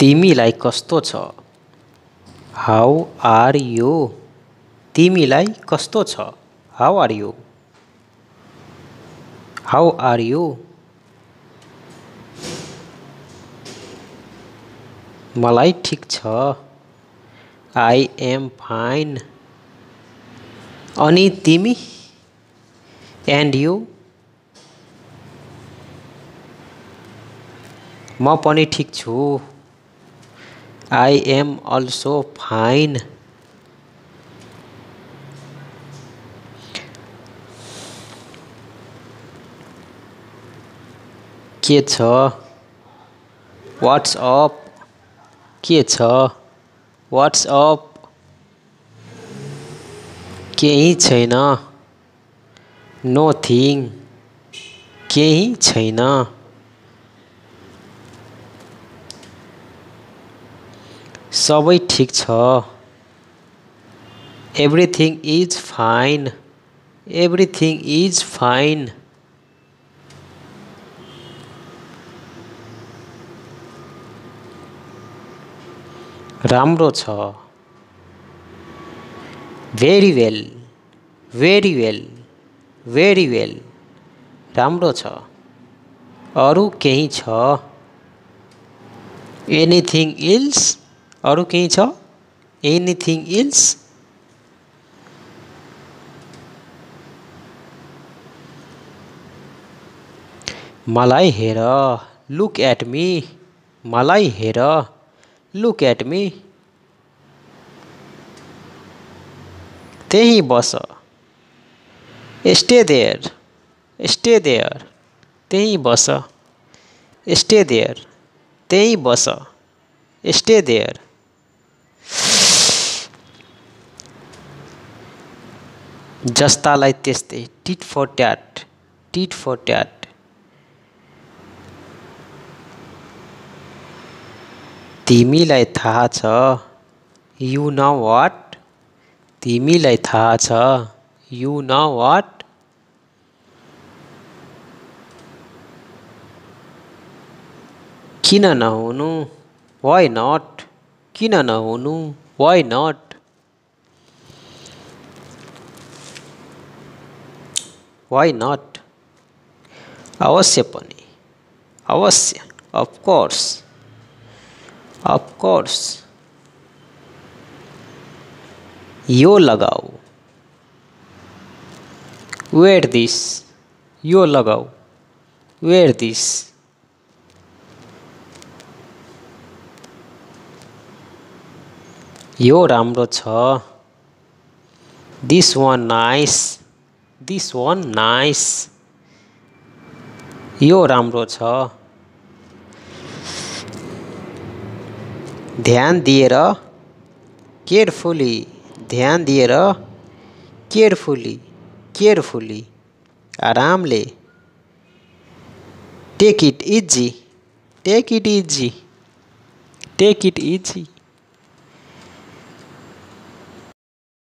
तिमीलाई कस्तो छ? How are you? तिमीलाई कस्तो छ? How are you? How are you? मलाई ठिक छ। I am fine. अनि तिमी? And you? म पनि ठिक छु। I am also fine. के छ? What's up? के छ? What's up? केही छैन। नोथिङ। केही छैन। सबै ठिक छ। Everything is fine. Everything is fine. राम्रो छ। Very well. Very well. Very well. राम्रो छ। अरू केही छ? Anything ills? अरू केही छ? Anything else? मलाई हेर। Look at me. मलाई हेर। Look at me. त्यही बस। Stay there. Stay there. त्यही बस। Stay there. त्यही बस। Stay there. जस्तालाई त्यस्तै। Tit for tat. Tit for tat. तिमीलाई थाहा छ? You know what? तिमीलाई थाहा छ? You know what? किन नहुनु? Why not? किन नहुनु? Why not? Why not? अवश्य पनि। अवश्य। अफकोर्स। अफकोर्स। यो लगाऊ। Wear this. यो लगाऊ। Wear this. यो राम्रो छ। This one nice. This one nice. यो राम्रो छ। ध्यान दिएर। केयरफुली। ध्यान दिएर। केयरफुली। केयरफुली। आरामले। Take it easy. Take it easy. Take it easy.